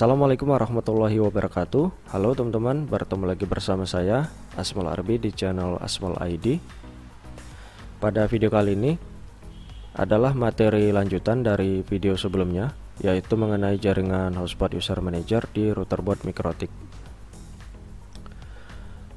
Assalamualaikum warahmatullahi wabarakatuh. Halo teman-teman, bertemu lagi bersama saya Asmal Arbi di channel Asmal ID. Pada video kali ini adalah materi lanjutan dari video sebelumnya, yaitu mengenai jaringan hotspot user manager di router board MikroTik.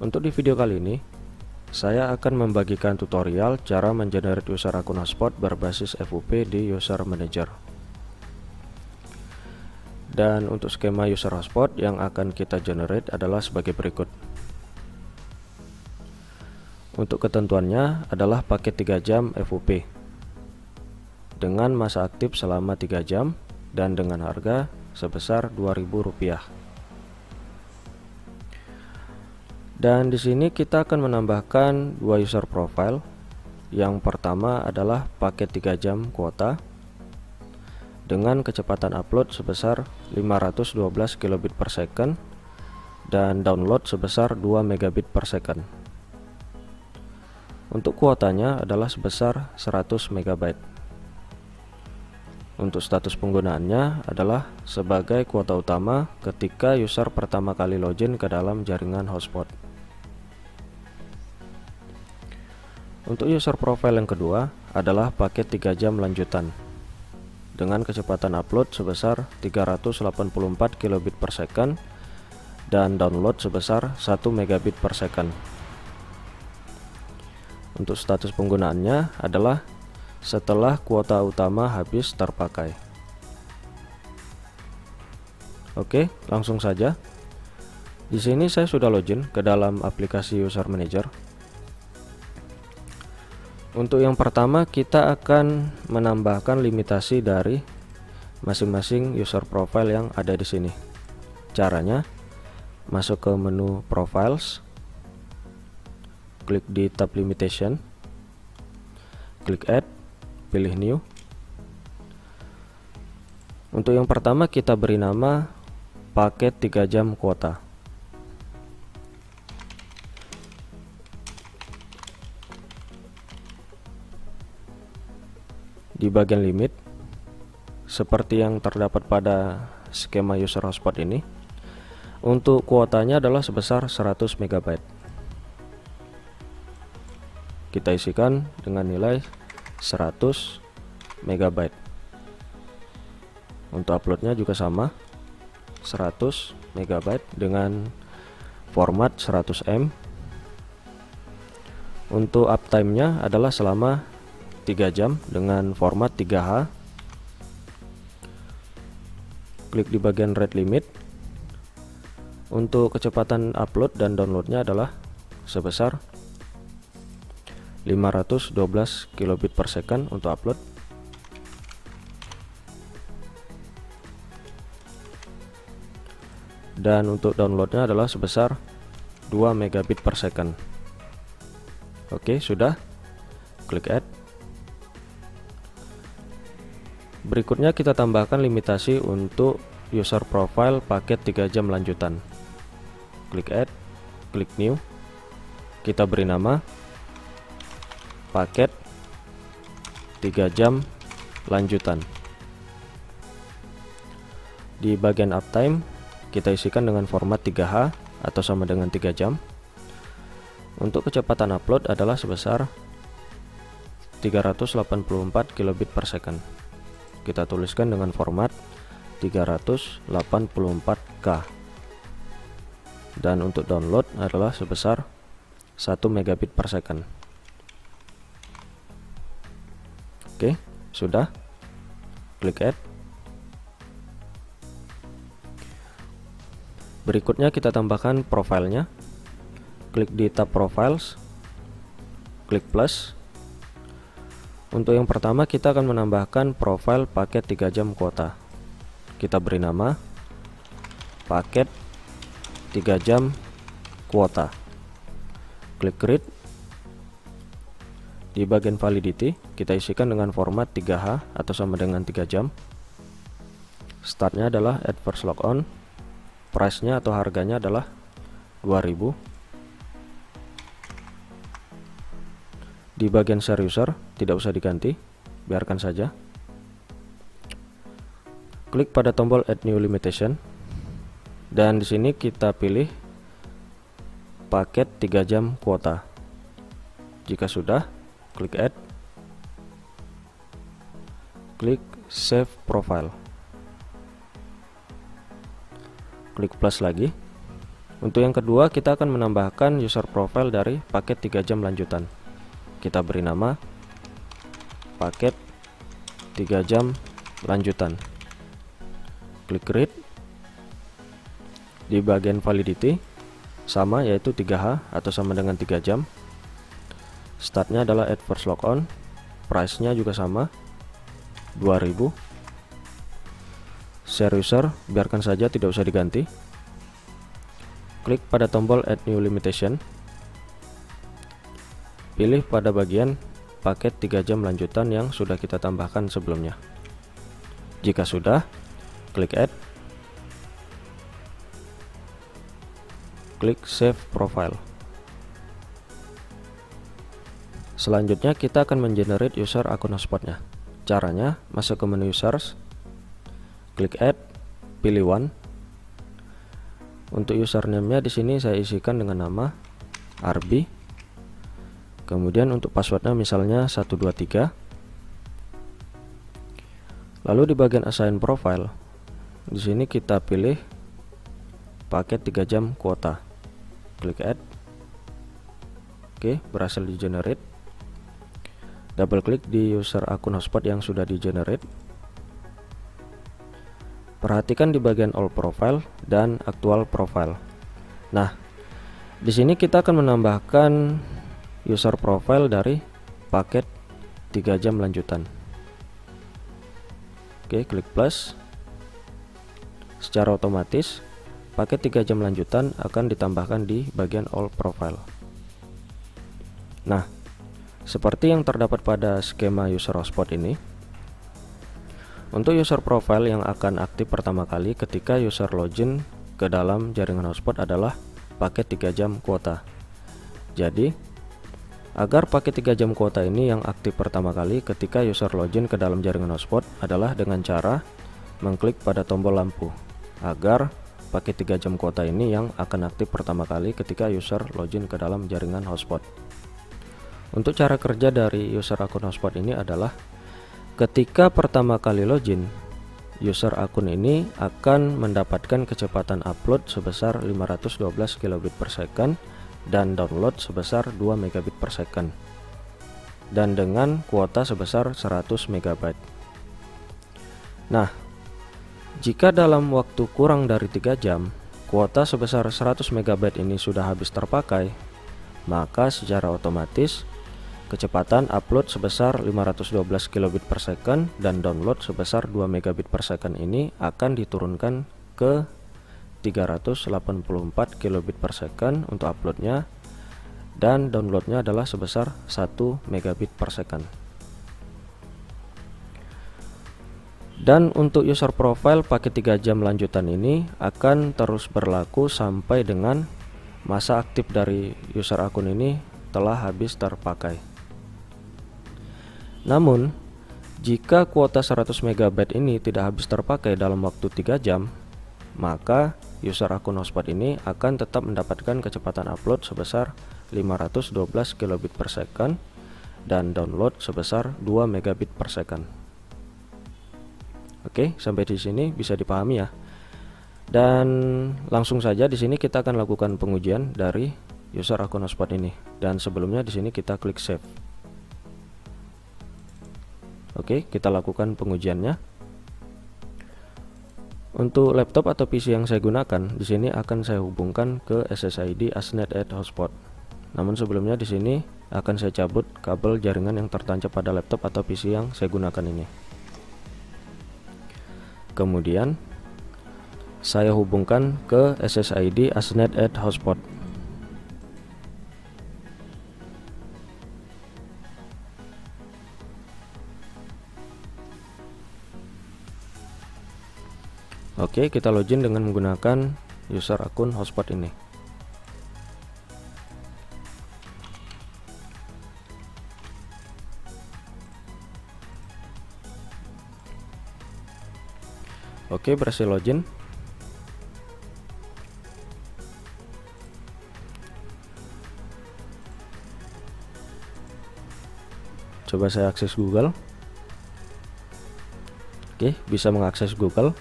Untuk di video kali ini saya akan membagikan tutorial cara mengenerate user akun hotspot berbasis FUP di user manager. Dan untuk skema user hotspot yang akan kita generate adalah sebagai berikut. Untuk ketentuannya adalah paket 3 jam FUP dengan masa aktif selama 3 jam dan dengan harga sebesar Rp2.000. Dan di sini kita akan menambahkan 2 user profile. Yang pertama adalah paket 3 jam kuota dengan kecepatan upload sebesar 512 kilobit per second dan download sebesar 2 megabit per second. Untuk kuotanya adalah sebesar 100 megabyte. Untuk status penggunaannya adalah sebagai kuota utama ketika user pertama kali login ke dalam jaringan hotspot. Untuk user profile yang kedua adalah paket 3 jam lanjutan dengan kecepatan upload sebesar 384 kilobit per second dan download sebesar 1 megabit per second. Untuk status penggunaannya adalah setelah kuota utama habis terpakai. Oke, langsung saja. Di sini saya sudah login ke dalam aplikasi user manager. Untuk yang pertama kita akan menambahkan limitasi dari masing-masing user profile yang ada di sini. Caranya masuk ke menu Profiles, klik di tab Limitation, klik Add, pilih New. Untuk yang pertama kita beri nama paket 3 jam kuota. Di bagian limit, seperti yang terdapat pada skema user hotspot ini, untuk kuotanya adalah sebesar 100 MB. Kita isikan dengan nilai 100 MB. Untuk uploadnya juga sama, 100 MB dengan format 100 M. Untuk uptime-nya adalah selama 3 jam dengan format 3H. Klik di bagian rate limit. Untuk kecepatan upload dan downloadnya adalah sebesar 512 kilobit per second untuk upload. Dan untuk downloadnya adalah sebesar 2 megabit per second. Oke, sudah. Klik add. Berikutnya kita tambahkan limitasi untuk user profile paket 3 jam lanjutan. Klik add, klik new. Kita beri nama paket 3 jam lanjutan. Di bagian uptime kita isikan dengan format 3H atau sama dengan 3 jam. Untuk kecepatan upload adalah sebesar 384 kilobit per second. Kita tuliskan dengan format 384K. Dan untuk download adalah sebesar 1 megabit per second. Oke, sudah. Klik add. Berikutnya kita tambahkan profilnya. Klik di tab Profiles, klik plus. Untuk yang pertama kita akan menambahkan profile paket 3 jam kuota. Kita beri nama paket 3 jam kuota. Klik create. Di bagian validity kita isikan dengan format 3H atau sama dengan 3 jam. Startnya adalah at first logon. Price-nya atau harganya adalah 2000. Di bagian share user tidak usah diganti, biarkan saja. Klik pada tombol add new limitation. dan di sini kita pilih paket 3 jam kuota. Jika sudah, klik add, klik save profile, klik plus lagi. Untuk yang kedua, kita akan menambahkan user profile dari paket 3 jam lanjutan. Kita beri nama paket 3 jam lanjutan. Klik read. Di bagian validity sama, yaitu 3H atau sama dengan 3 jam. Startnya adalah adverse logon. Price-nya juga sama, 2000. Share user biarkan saja, tidak usah diganti. Klik pada tombol add new limitation. Pilih pada bagian paket 3 jam lanjutan yang sudah kita tambahkan sebelumnya. Jika sudah, klik add, klik save profile. Selanjutnya kita akan mengenerate user akun hotspotnya. Caranya, masuk ke menu users, klik add, pilih one. Untuk username-nya di sini saya isikan dengan nama Arbi. Kemudian untuk passwordnya misalnya 123. Lalu di bagian assign profile, di sini kita pilih paket 3 jam kuota. Klik add. Oke, berhasil di generate. Double klik di user akun hotspot yang sudah di generate. Perhatikan di bagian all profile dan actual profile. Nah, di sini kita akan menambahkan user profile dari paket 3 jam lanjutan. Oke, klik plus. Secara otomatis paket 3 jam lanjutan akan ditambahkan di bagian all profile. Nah, seperti yang terdapat pada skema user hotspot ini, untuk user profile yang akan aktif pertama kali ketika user login ke dalam jaringan hotspot adalah paket 3 jam kuota. Jadi, agar paket 3 jam kuota ini yang aktif pertama kali ketika user login ke dalam jaringan hotspot adalah dengan cara mengklik pada tombol lampu, agar paket 3 jam kuota ini yang akan aktif pertama kali ketika user login ke dalam jaringan hotspot. Untuk cara kerja dari user akun hotspot ini adalah ketika pertama kali login, user akun ini akan mendapatkan kecepatan upload sebesar 512 kilobit per second dan download sebesar 2 megabit per second, dan dengan kuota sebesar 100 megabyte. Nah, jika dalam waktu kurang dari 3 jam, kuota sebesar 100 MB ini sudah habis terpakai, maka secara otomatis kecepatan upload sebesar 512 kilobit per second dan download sebesar 2 megabit per second ini akan diturunkan ke 384 kilobit per second untuk uploadnya, dan downloadnya adalah sebesar 1 megabit per second. Dan untuk user profile paket 3 jam lanjutan ini akan terus berlaku sampai dengan masa aktif dari user akun ini telah habis terpakai. Namun, jika kuota 100 MB ini tidak habis terpakai dalam waktu 3 jam, maka user akun hotspot ini akan tetap mendapatkan kecepatan upload sebesar 512 kilobit per second dan download sebesar 2 megabit per second. Oke, sampai di sini bisa dipahami ya. Dan langsung saja di sini kita akan lakukan pengujian dari user akun hotspot ini. Dan sebelumnya di sini kita klik save. Oke, kita lakukan pengujiannya. Untuk laptop atau PC yang saya gunakan, di sini akan saya hubungkan ke SSID ASN.AD hotspot. Namun sebelumnya di sini akan saya cabut kabel jaringan yang tertancap pada laptop atau PC yang saya gunakan ini. Kemudian saya hubungkan ke SSID ASN.AD hotspot. Oke, kita login dengan menggunakan user akun hotspot ini. Oke, berhasil login. Coba saya akses Google. Oke, bisa mengakses Google.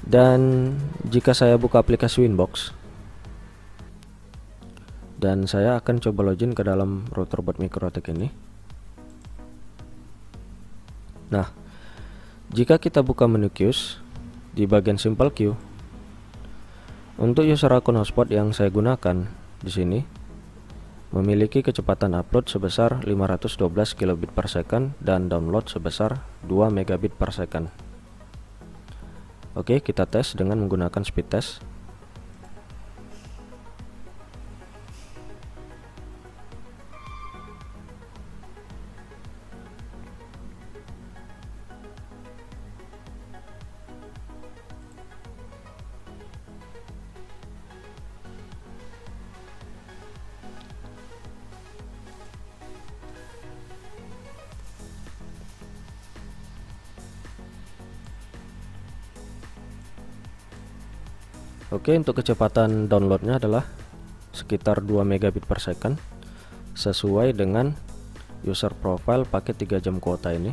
Dan jika saya buka aplikasi Winbox, dan saya akan coba login ke dalam router bot MikroTik ini. Nah, jika kita buka menu queues di bagian simple queue, untuk user akun hotspot yang saya gunakan di sini memiliki kecepatan upload sebesar 512 kilobit per second dan download sebesar 2 megabit per second. Oke, kita tes dengan menggunakan speed test. Oke, untuk kecepatan downloadnya adalah sekitar 2 megabit per second, sesuai dengan user profile paket 3 jam kuota ini,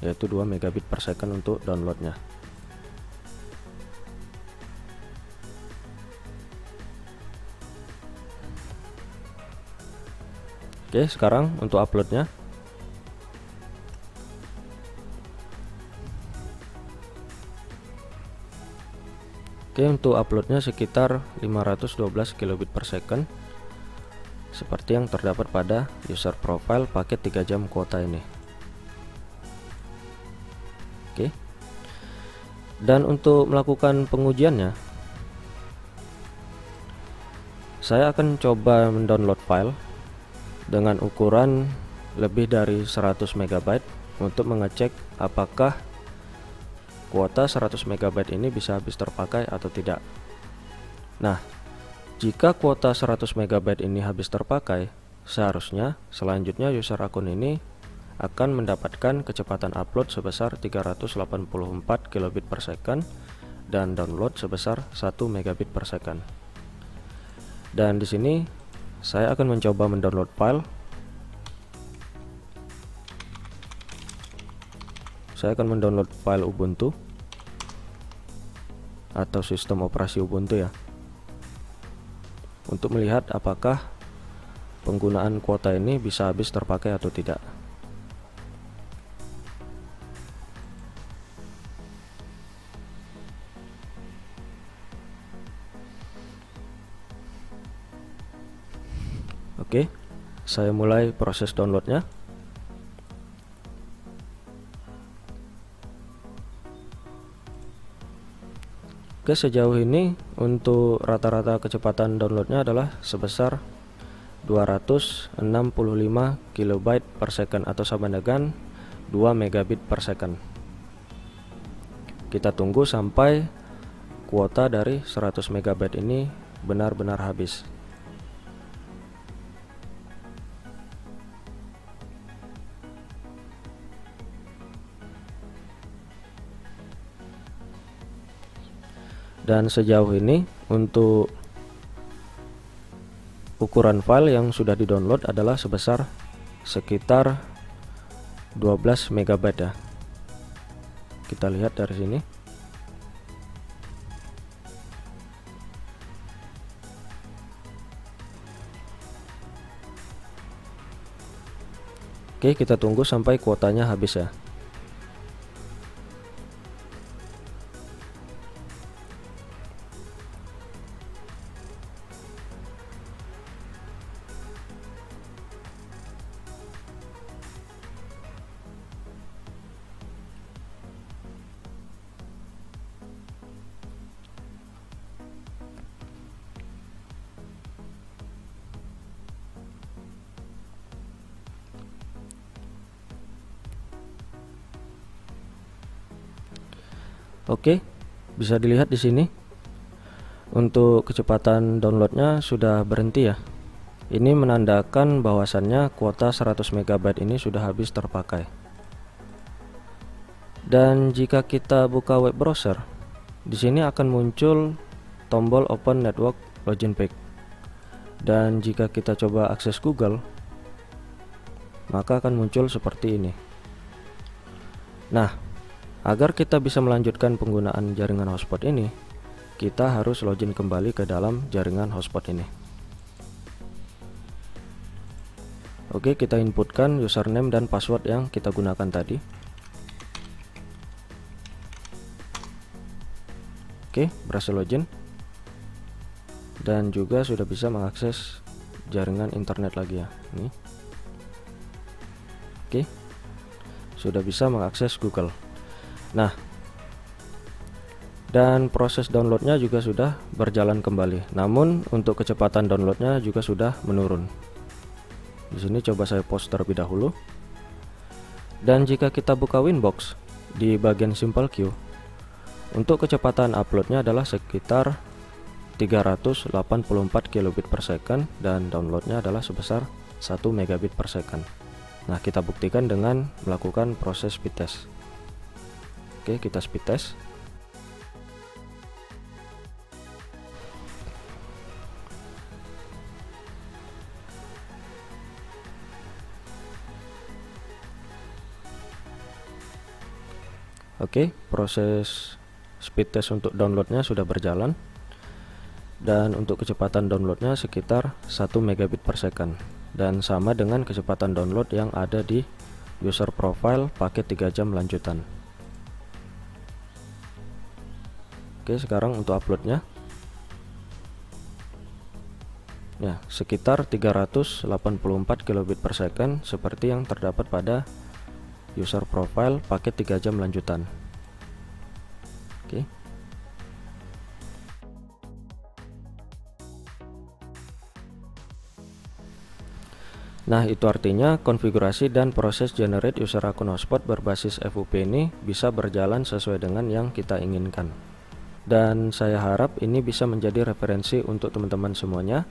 yaitu 2 megabit per second untuk downloadnya. Oke, sekarang untuk uploadnya. Oke, untuk uploadnya sekitar 512 kilobit per second, seperti yang terdapat pada user profile paket 3 jam kuota ini. Oke, dan untuk melakukan pengujiannya, saya akan coba mendownload file dengan ukuran lebih dari 100 MB untuk mengecek apakah kuota 100 MB ini bisa habis terpakai atau tidak. Nah, jika kuota 100 MB ini habis terpakai, seharusnya selanjutnya user akun ini akan mendapatkan kecepatan upload sebesar 384 kilobit per second dan download sebesar 1 megabit per second. Dan di sini saya akan mencoba mendownload file. Saya akan mendownload file Ubuntu atau sistem operasi Ubuntu ya, untuk melihat apakah penggunaan kuota ini bisa habis terpakai atau tidak. Oke, saya mulai proses downloadnya. Oke, sejauh ini untuk rata-rata kecepatan downloadnya adalah sebesar 265 kilobyte per second atau sama dengan 2 megabit per second. Kita tunggu sampai kuota dari 100 MB ini benar-benar habis. Dan sejauh ini untuk ukuran file yang sudah di-download adalah sebesar sekitar 12 MB ya. Kita lihat dari sini. Oke, kita tunggu sampai kuotanya habis ya. Oke, bisa dilihat di sini untuk kecepatan downloadnya sudah berhenti ya. Ini menandakan bahwasannya kuota 100 MB ini sudah habis terpakai. Dan jika kita buka web browser, di sini akan muncul tombol Open Network Login Page. Dan jika kita coba akses Google, maka akan muncul seperti ini. Nah, agar kita bisa melanjutkan penggunaan jaringan hotspot ini, kita harus login kembali ke dalam jaringan hotspot ini. Oke, kita inputkan username dan password yang kita gunakan tadi. Oke, berhasil login. Dan juga sudah bisa mengakses jaringan internet lagi ya. Ini. Oke. Sudah bisa mengakses Google. Nah, dan proses downloadnya juga sudah berjalan kembali. Namun untuk kecepatan downloadnya juga sudah menurun. Di sini coba saya pause terlebih dahulu. Dan jika kita buka Winbox di bagian Simple Queue, untuk kecepatan uploadnya adalah sekitar 384 kilobit per second dan downloadnya adalah sebesar 1 megabit per second. Nah, kita buktikan dengan melakukan proses speed test. Oke, kita speed test. Oke, proses speed test untuk downloadnya sudah berjalan. Dan untuk kecepatan downloadnya sekitar 1 megabit per second. Dan sama dengan kecepatan download yang ada di user profile paket 3 jam lanjutan. Oke, sekarang untuk uploadnya. Ya, sekitar 384 kilobit per second seperti yang terdapat pada user profile paket 3 jam lanjutan. Oke. Nah, itu artinya konfigurasi dan proses generate user akun hotspot berbasis FUP ini bisa berjalan sesuai dengan yang kita inginkan. Dan saya harap ini bisa menjadi referensi untuk teman-teman semuanya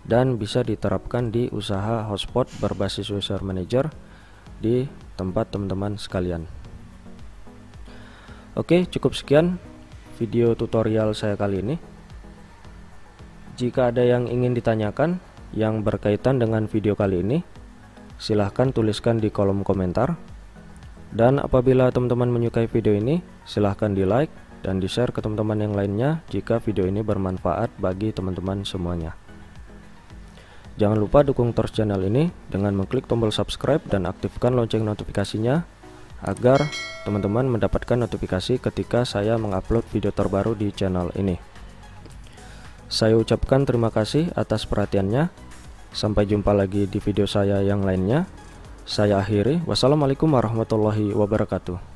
dan bisa diterapkan di usaha hotspot berbasis user manager di tempat teman-teman sekalian. Oke, cukup sekian video tutorial saya kali ini. Jika ada yang ingin ditanyakan yang berkaitan dengan video kali ini, silahkan tuliskan di kolom komentar. Dan apabila teman-teman menyukai video ini, silahkan di like dan di share ke teman-teman yang lainnya jika video ini bermanfaat bagi teman-teman semuanya. Jangan lupa dukung terus channel ini dengan mengklik tombol subscribe dan aktifkan lonceng notifikasinya agar teman-teman mendapatkan notifikasi ketika saya mengupload video terbaru di channel ini. Saya ucapkan terima kasih atas perhatiannya. Sampai jumpa lagi di video saya yang lainnya. Saya akhiri. Wassalamualaikum warahmatullahi wabarakatuh.